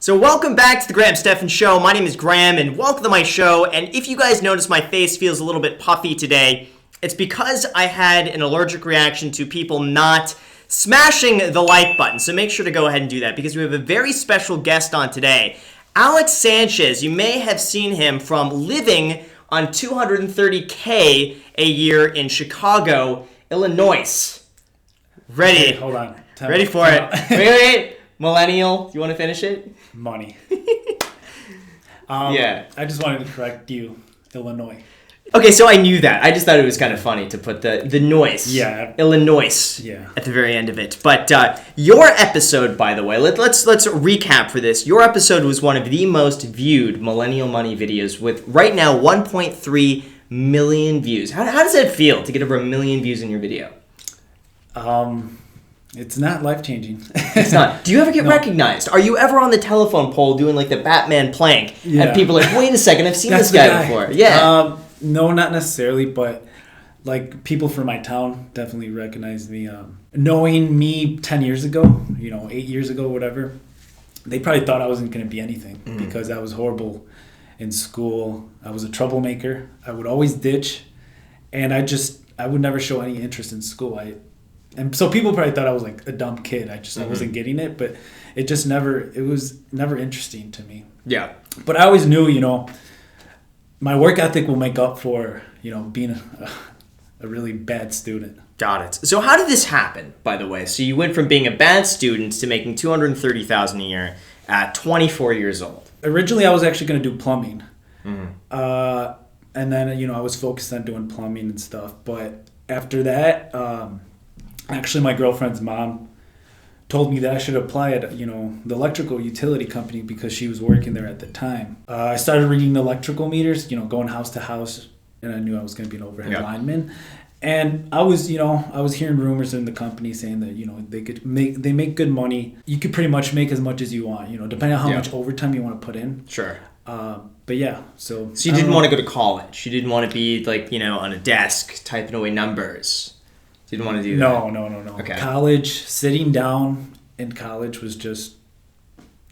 So welcome back to the Stephan Show. My name is Graham and welcome to my show. And if you guys notice my face feels a little bit puffy today, it's because I had an allergic reaction to people not smashing the like button. So make sure to go ahead and do that because we have a very special guest on today. Alex Sanchez, you may have seen him from living on $230K a year in Chicago, Illinois. Ready? Okay, hold on. Ready for it. Wait. Millennial, you want to finish it? Money. Yeah. I just wanted to correct you, Illinois. Okay, so I knew that. I just thought it was kind of funny to put the noise. Yeah. Illinois. Yeah. At the very end of it. But your episode, by the way, let's recap for this. Your episode was one of the most viewed Millennial Money videos with right now 1.3 million views. How does it feel to get over 1 million views in your video? It's not life-changing. It's not. Do you ever get recognized? Are you ever on the telephone pole doing like the Batman plank? Yeah. And people are like, wait a second, I've seen this guy before. Yeah. No, not necessarily, but like people from my town definitely recognized me. Knowing me 10 years ago, 8 years ago, whatever, they probably thought I wasn't going to be anything because I was horrible in school. I was a troublemaker. I would always ditch, and I would never show any interest in school. And so people probably thought I was like a dumb kid. I wasn't getting it, but it was never interesting to me. Yeah. But I always knew, my work ethic will make up for, being a really bad student. Got it. So how did this happen, by the way? So you went from being a bad student to making $230,000 a year at 24 years old. Originally, I was actually going to do plumbing. And then, I was focused on doing plumbing and stuff. But after that, actually, my girlfriend's mom told me that I should apply at, the electrical utility company because she was working there at the time. I started reading the electrical meters, going house to house, and I knew I was going to be an overhead lineman. And I was hearing rumors in the company saying that, they make good money. You could pretty much make as much as you want, depending on how much overtime you want to put in. Sure. But yeah, so you didn't want to go to college. You didn't want to be like, on a desk typing away numbers. Didn't want to do that? No. Okay. College, sitting down in college was just,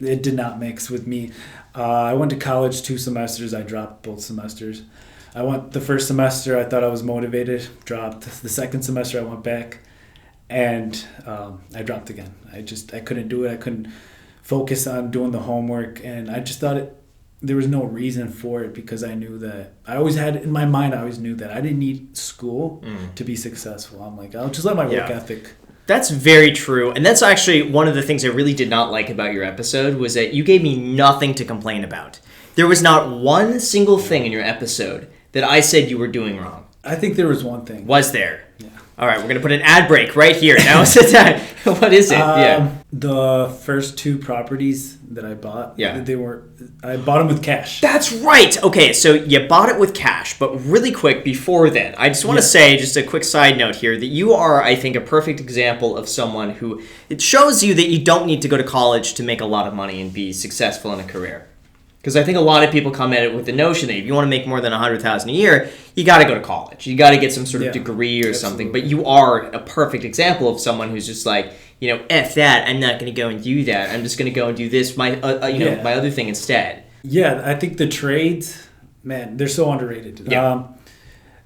it did not mix with me. I went to college 2 semesters. I dropped both semesters. I went the first semester, I thought I was motivated, dropped. The second semester, I went back, and I dropped again. I couldn't do it. I couldn't focus on doing the homework, and I just thought there was no reason for it because I knew that I always had in my mind. I always knew that I didn't need school to be successful. I'm like, I'll just let my work ethic. That's very true, and that's actually one of the things I really did not like about your episode was that you gave me nothing to complain about. There was not one single thing in your episode that I said you were doing wrong. I think there was one thing. Was there? Yeah. All right, we're gonna put an ad break right here. Now is the time. What is it? The first 2 properties that I bought, I bought them with cash. That's right. Okay, so you bought it with cash, but really quick before then, I just want to say, just a quick side note here, that you are, I think, a perfect example of someone who, it shows you that you don't need to go to college to make a lot of money and be successful in a career. Because I think a lot of people come at it with the notion that if you want to make more than $100,000 a year, you got to go to college. You got to get some sort of degree or something. But you are a perfect example of someone who's just like, F that. I'm not going to go and do that. I'm just going to go and do this, my other thing instead. Yeah, I think the trades, man, they're so underrated. Yeah.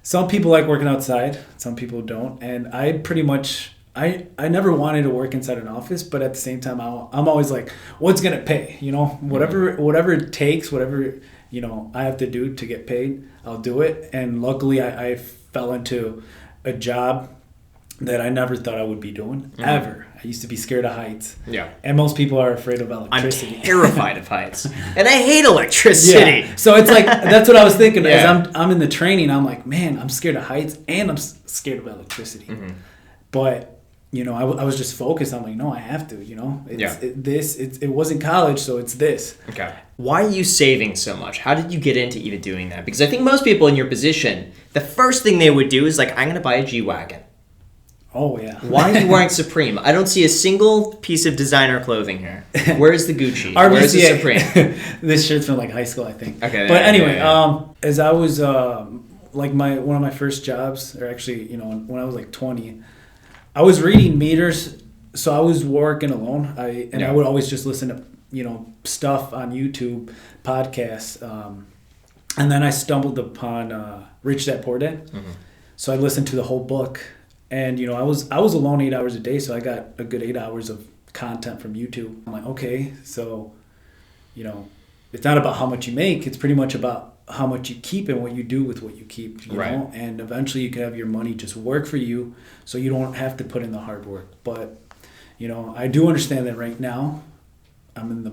Some people like working outside. Some people don't. And I pretty much... I never wanted to work inside an office, but at the same time, I'm always like, what's going to pay? Whatever it takes, whatever, I have to do to get paid, I'll do it. And luckily, I fell into a job that I never thought I would be doing, ever. I used to be scared of heights. Yeah. And most people are afraid of electricity. I'm terrified of heights. And I hate electricity. Yeah. So it's like, that's what I was thinking. As I'm in the training, I'm like, man, I'm scared of heights and I'm scared of electricity. Mm-hmm. But... I was just focused. I'm like, no, I have to, It wasn't college, so it's this. Okay. Why are you saving so much? How did you get into even doing that? Because I think most people in your position, the first thing they would do is like, I'm going to buy a G-Wagon. Oh, yeah. Why are you wearing Supreme? I don't see a single piece of designer clothing here. Where's the Gucci? RBCA. Where's the Supreme? This shirt's from like high school, I think. Okay. But anyway, as I was, like one of my first jobs, or actually, when I was like 20, I was reading meters, so I was working alone. I would always just listen to stuff on YouTube, podcasts, and then I stumbled upon Rich Dad Poor Dad. Mm-hmm. So I listened to the whole book, and I was alone 8 hours a day, so I got a good 8 hours of content from YouTube. I'm like, okay, so it's not about how much you make; it's pretty much about how much you keep and what you do with what you keep. You know, and eventually you can have your money just work for you, so you don't have to put in the hard work. But I do understand that right now I'm in the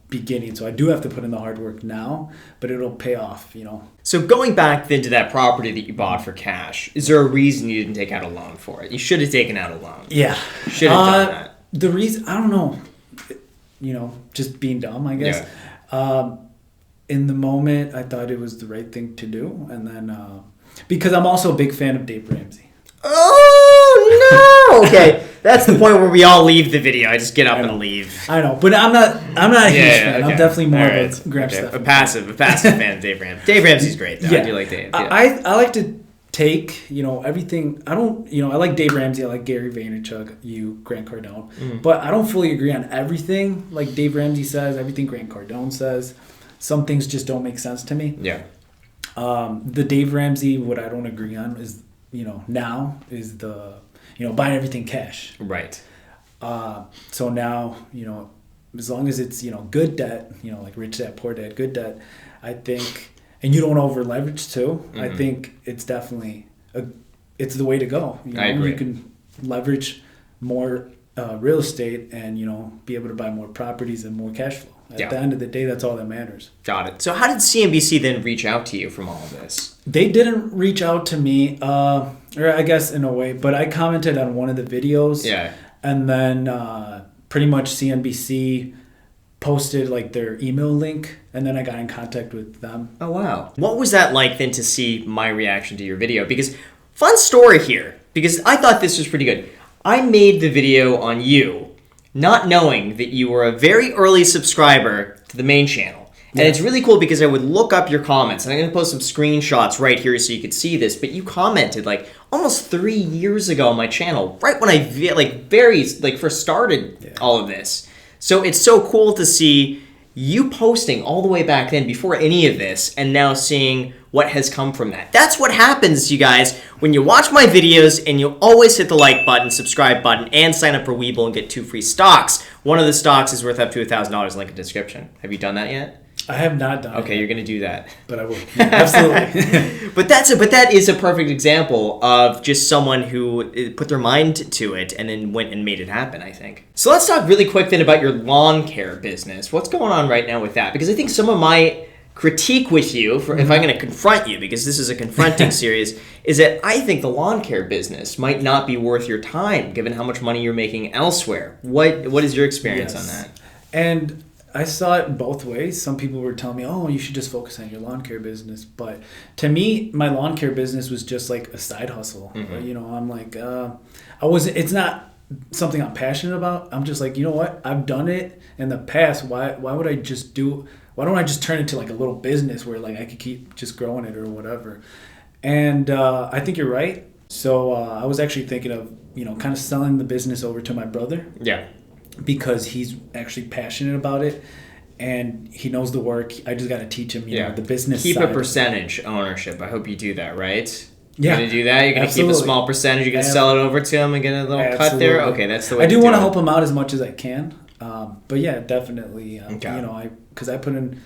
beginning, so I do have to put in the hard work now, but it'll pay off. So going back then to that property that you bought for cash, is there a reason you didn't take out a loan for it? You should have taken out a loan. Yeah, should have done that. The reason, I don't know, just being dumb, I guess. Yeah. In the moment, I thought it was the right thing to do, and then because I'm also a big fan of Dave Ramsey. Oh no! Okay, that's the point where we all leave the video. I just get up and leave. I know, but I'm not a huge fan. Okay. I'm definitely more of a Graham Stephan. A passive fan of Dave Ramsey. Dave Ramsey's great, though. Yeah. I do like Dave. Yeah. I like to take everything. I don't I like Dave Ramsey. I like Gary Vaynerchuk, Grant Cardone, but I don't fully agree on everything like Dave Ramsey says. Everything Grant Cardone says. Some things just don't make sense to me. Yeah. The Dave Ramsey, what I don't agree on is, now is the, buying everything cash. Right. So now, as long as it's, good debt, like Rich Dad, Poor Dad, good debt, I think, and you don't over leverage too, I think it's definitely, it's the way to go. I agree. You can leverage more real estate and, be able to buy more properties and more cash flow. At the end of the day, that's all that matters. Got it. So how did CNBC then reach out to you from all of this? They didn't reach out to me, or I guess in a way, but I commented on one of the videos. Yeah. And then pretty much CNBC posted like their email link, and then I got in contact with them. Oh, wow. What was that like then to see my reaction to your video? Because fun story here, because I thought this was pretty good. I made the video on you, not knowing that you were a very early subscriber to the main channel. And it's really cool because I would look up your comments, and I'm going to post some screenshots right here so you could see this, but you commented like almost 3 years ago on my channel, right when I first started all of this. So it's so cool to see you posting all the way back then before any of this, and now seeing what has come from that. That's what happens, you guys, when you watch my videos and you always hit the like button, subscribe button, and sign up for Webull and get 2 free stocks. One of the stocks is worth up to $1,000, link in the description. Have you done that yet? I have not done it. Okay, you're going to do that. But I will. Yeah, absolutely. But that is a perfect example of just someone who put their mind to it and then went and made it happen, I think. So let's talk really quick then about your lawn care business. What's going on right now with that? Because I think some of my critique with you, if I'm going to confront you, because this is a confronting series, is that I think the lawn care business might not be worth your time, given how much money you're making elsewhere. What is your experience on that? And I saw it both ways. Some people were telling me, oh, you should just focus on your lawn care business. But to me, my lawn care business was just like a side hustle. I'm like, it's not something I'm passionate about. I'm just like, you know what? I've done it in the past. Why don't I just turn it to like a little business where like I could keep just growing it or whatever? And I think you're right. So I was actually thinking of, kind of selling the business over to my brother. Yeah. Because he's actually passionate about it and he knows the work. I just got to teach him, the business Keep side. a percentage ownership. I hope you do that, right? Yeah. You're going to do that? You're going to keep a small percentage? You're going to sell it over to him and get a little cut there? Okay, that's the way I do want to help him out as much as I can. But yeah, definitely. Because I put in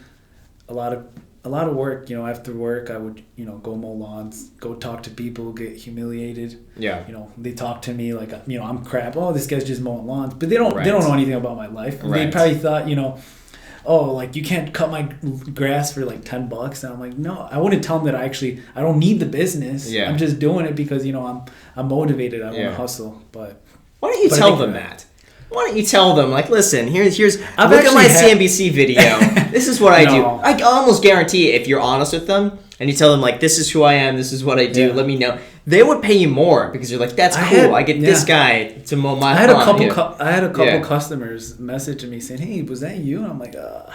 a lot of work. After work, I would, go mow lawns, go talk to people, get humiliated. Yeah. They talk to me like, I'm crap. Oh, this guy's just mowing lawns. But they don't know anything about my life. Right. They probably thought, oh, like you can't cut my grass for like $10. And I'm like, no, I wouldn't tell them that I don't need the business. Yeah. I'm just doing it because, I'm motivated. I want to hustle. But why don't you tell them that? Why don't you tell them, like, listen, here's look at my CNBC video. This is what I do. I almost guarantee if you're honest with them and you tell them, like, this is who I am, this is what I do, let me know. They would pay you more because you're like, that's cool. I get this guy to mow my lawn. I had a couple customers messaging me saying, hey, was that you? And I'm like, I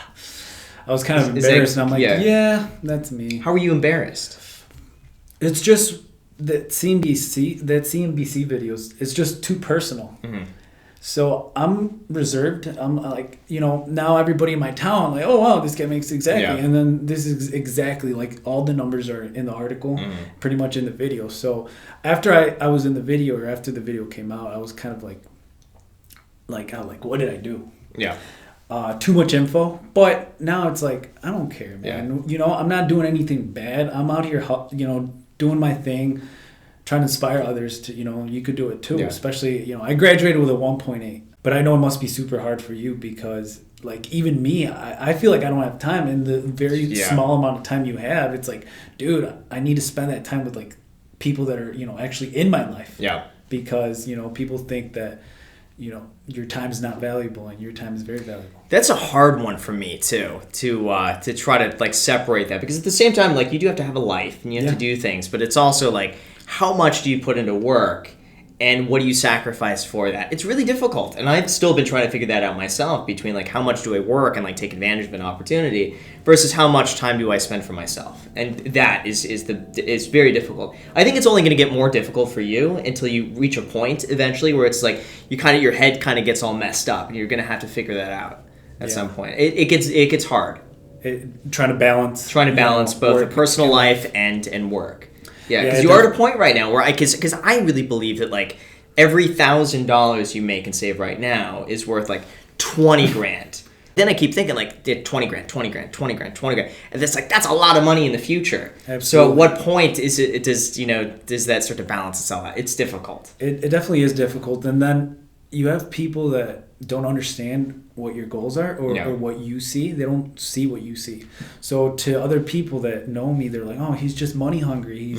was kind of embarrassed. And I'm like, yeah, that's me. How were you embarrassed? It's just that CNBC videos, it's just too personal. Mm-hmm. So I'm reserved. I'm like, now everybody in my town, like, oh, wow, this guy makes exactly. Yeah. And then this is exactly, like, all the numbers are in the article, pretty much in the video. So after I was in the video, or after the video came out, I was kind of like, what did I do? Yeah. Too much info. But now it's like, I don't care, man. Yeah. I'm not doing anything bad. I'm out here, doing my thing, trying to inspire others to, you could do it too. Yeah. Especially, I graduated with a 1.8. But I know it must be super hard for you because, like, even me, I feel like I don't have time. And the very small amount of time you have, it's like, dude, I need to spend that time with, like, people that are, actually in my life. Yeah. Because, people think that, your time is not valuable, and your time is very valuable. That's a hard one for me too, to try to, like, separate that, because at the same time, like, you do have to have a life and you have to do things, but it's also like, how much do you put into work and what do you sacrifice for that? It's really difficult, and I've still been trying to figure that out myself, between, like, how much do I work and, like, take advantage of an opportunity versus how much time do I spend for myself, and that is very difficult. I think it's only going to get more difficult for you until you reach a point eventually where it's like your head kind of gets all messed up, and you're going to have to figure that out at some point. It gets hard. Trying to balance both the personal life and work. Yeah, because you are at a point right now where because I really believe that, like, every $1,000 you make and save right now is worth, like, 20 grand. Then I keep thinking, like, 20 grand, 20 grand, 20 grand, 20 grand. And it's like, that's a lot of money in the future. Absolutely. So at what point does that start to balance itself out? It's difficult. It definitely is difficult. And then you have people that don't understand what your goals are or what you see. They don't see what you see. So to other people that know me, they're like, oh, he's just money hungry.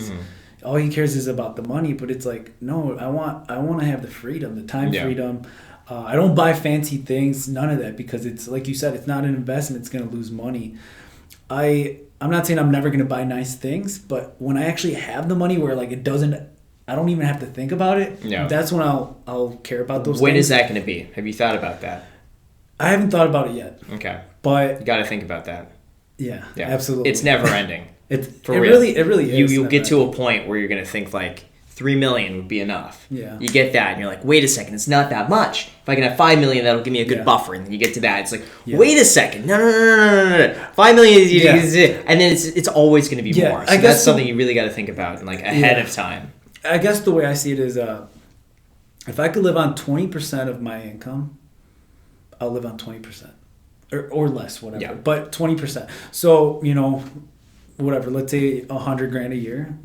All he cares is about the money. But it's like, no, I want to have the freedom, the time freedom. I don't buy fancy things, none of that, because it's like you said, it's not an investment. It's going to lose money. I'm not saying I'm never going to buy nice things, but when I actually have the money where, like, I don't even have to think about it. Yeah. That's when I'll care about those When things. is that going to be? Have you thought about that? I haven't thought about it yet. Okay. But you got to think about that. Yeah, absolutely. It never ending. It really is. You'll get to a point where you're going to think, like, 3 million would be enough. Yeah. You get that, and you're like, wait a second, it's not that much. If I can have 5 million, that'll give me a good buffer. And then you get to that, it's like, wait a second, no. 5 million, and then it's always going to be more. So I guess that's something you really got to think about, and, like, ahead of time. I guess the way I see it is, if I could live on 20% of my income, I'll live on 20%. Or less, whatever. Yeah. But 20%. So, whatever, let's say 100 grand a year,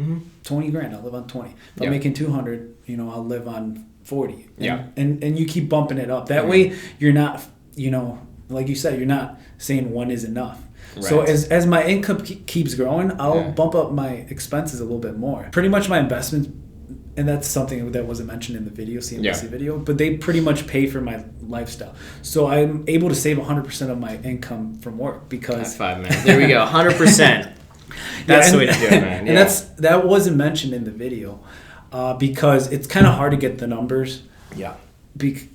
20 grand, I'll live on 20. If I'm making 200, I'll live on 40. And you keep bumping it up. That way you're not, like you said, you're not saying one is enough. Right. So as my income keeps growing, I'll bump up my expenses a little bit more. Pretty much my investments, and that's something that wasn't mentioned in the video, CNBC video, but they pretty much pay for my lifestyle. So I'm able to save 100% of my income from work because... High five, man. There we go, 100%. That's the way to do it, man. And that wasn't mentioned in the video because it's kind of hard to get the numbers. Yeah.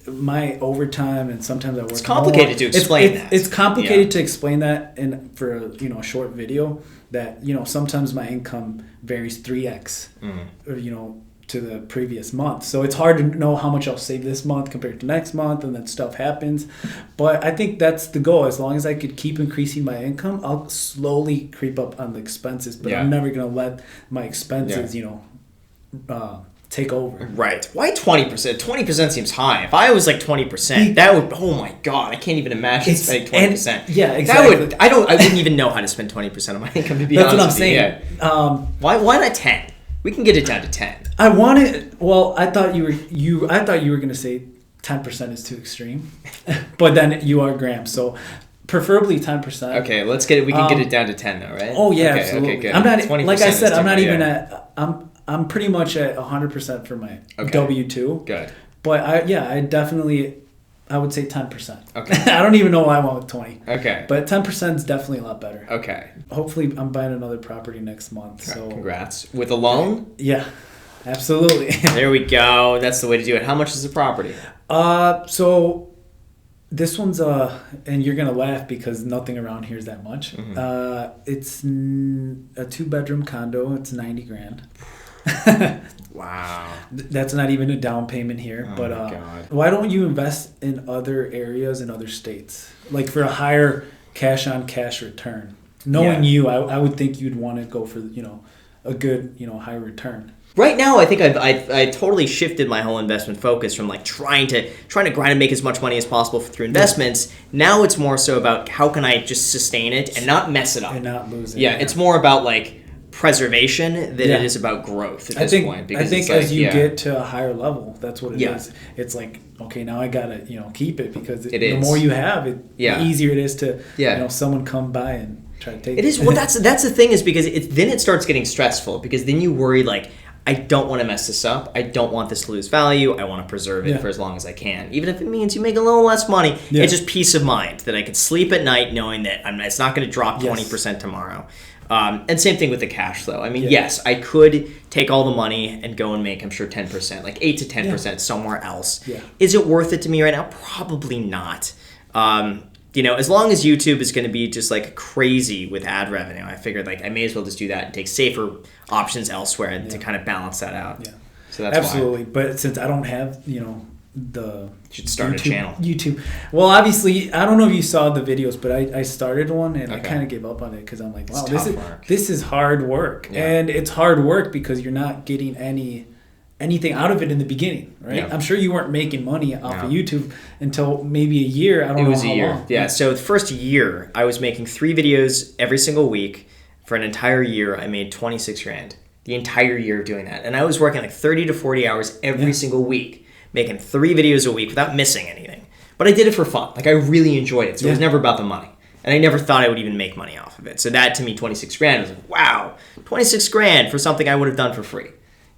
My overtime, and sometimes I work. It's complicated to explain that. It's complicated to explain that for a short video. That sometimes my income varies 3x, to the previous month. So it's hard to know how much I'll save this month compared to next month, and then stuff happens. But I think that's the goal. As long as I could keep increasing my income, I'll slowly creep up on the expenses. But I'm never gonna let my expenses, take over. Right. Why 20%? 20% seems high. If I was like 20%, that would, oh my God, I can't even imagine spending 20%. Yeah, exactly. I wouldn't even know how to spend 20% of my income, to be honest. That's what I'm saying. Yeah. Why not 10? We can get it down to 10. I thought you were going to say 10% is too extreme. But then you are Graham, so preferably 10%. Okay, we can get it down to 10 though, right? Oh yeah, okay, absolutely. Okay, good. I'm not, like I said, I'm not even at I'm pretty much at 100% for my W2. Good. But I would say 10%. Okay. I don't even know why I went with 20. Okay. But 10% is definitely a lot better. Okay. Hopefully I'm buying another property next month. So congrats. With a loan? Yeah. Absolutely. There we go. That's the way to do it. How much is the property? So this one's and you're gonna laugh because nothing around here is that much. Mm-hmm. It's a 2-bedroom condo. It's 90 grand. Wow. That's not even a down payment here. Oh but my God. why don't you invest in other areas in other states, like for a higher cash on cash return? Knowing you, I would think you'd want to go for a good high return. Right now, I think I totally shifted my whole investment focus from like trying to grind and make as much money as possible through investments. Now it's more so about how can I just sustain it and not mess it up And not lose it. Yeah, it's more about like preservation than it is about growth at this point. I think as you get to a higher level, that's what it is. It's like, okay, now I gotta keep it because the more you have, the easier it is to someone come by and try to take it. It is. Well, that's the thing is because then it starts getting stressful because then you worry like, I don't want to mess this up. I don't want this to lose value. I want to preserve it for as long as I can. Even if it means you make a little less money, it's just peace of mind that I can sleep at night knowing that it's not going to drop 20% tomorrow. And same thing with the cash flow. I mean, yes, I could take all the money and go and make, I'm sure, 10%, like 8 to 10% somewhere else. Yeah. Is it worth it to me right now? Probably not. As long as YouTube is going to be just like crazy with ad revenue, I figured like I may as well just do that and take safer options elsewhere to kind of balance that out. Yeah. So that's absolutely. why. But since I don't have, you should start a channel. YouTube. Well, obviously, I don't know if you saw the videos, but I started one and I kind of gave up on it because I'm like, wow, this is hard work. Yeah. And it's hard work because you're not getting anything out of it in the beginning, right? Yeah. I'm sure you weren't making money off of YouTube until maybe a year. I don't know how long. It was a year. Yeah. So the first year, I was making 3 videos every single week. For an entire year, I made $26,000. The entire year of doing that. And I was working like 30 to 40 hours every single week, making 3 videos a week without missing anything. But I did it for fun. Like I really enjoyed it. So it was never about the money. And I never thought I would even make money off of it. So that to me, $26,000 was like, wow, $26,000 for something I would have done for free.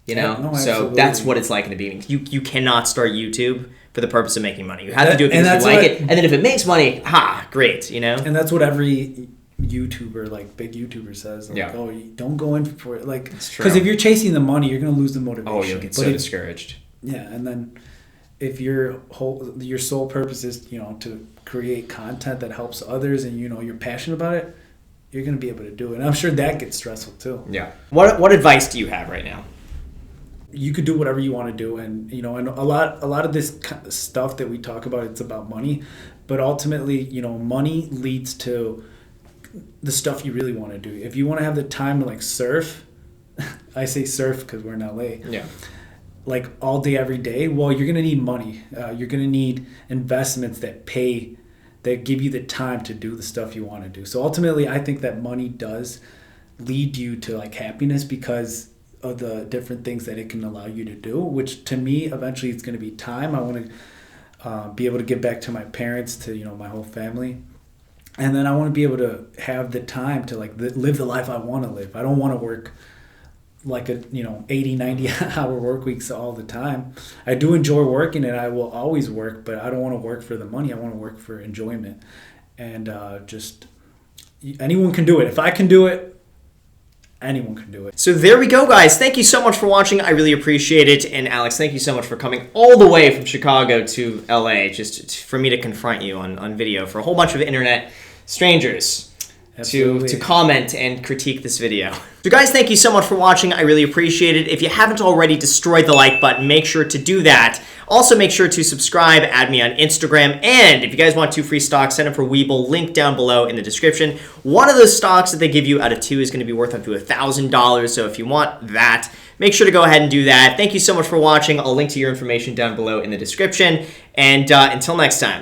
So that's what it's like in the beginning. You cannot start YouTube for the purpose of making money. You have to do it because you like it. And then if it makes money, great, And that's what every YouTuber, like big YouTuber says. Like, oh, don't go in for it. Like, because if you're chasing the money, you're going to lose the motivation. Oh, you'll get so discouraged. Yeah, and then if your sole purpose is, to create content that helps others and, you're passionate about it, you're going to be able to do it. And I'm sure that gets stressful too. Yeah. What advice do you have right now? You could do whatever you want to do, and and a lot of this stuff that we talk about, it's about money, but ultimately, money leads to the stuff you really want to do. If you want to have the time to like surf, I say surf because we're in LA. Yeah. Like all day, every day. Well, you're gonna need money. You're gonna need investments that pay, that give you the time to do the stuff you want to do. So ultimately, I think that money does lead you to like happiness because of the different things that it can allow you to do, which to me eventually it's going to be time. I want to be able to give back to my parents, to my whole family, and then I want to be able to have the time to like live the life I want to live. I don't want to work like a 80 90 hour work weeks all the time. I do enjoy working and I will always work, but I don't want to work for the money. I want to work for enjoyment, and just anyone can do it. If I can do it, anyone can do it. So there we go, guys. Thank you so much for watching. I really appreciate it. And Alex, thank you so much for coming all the way from Chicago to LA just for me to confront you on video for a whole bunch of internet strangers to comment and critique this video. So guys, thank you so much for watching. I really appreciate it. If you haven't already destroyed the like button, make sure to do that. Also, make sure to subscribe, add me on Instagram, and if you guys want 2 free stocks, sign up for Webull, link down below in the description. One of those stocks that they give you out of 2 is going to be worth up to $1,000, so if you want that, make sure to go ahead and do that. Thank you so much for watching. I'll link to your information down below in the description, and until next time,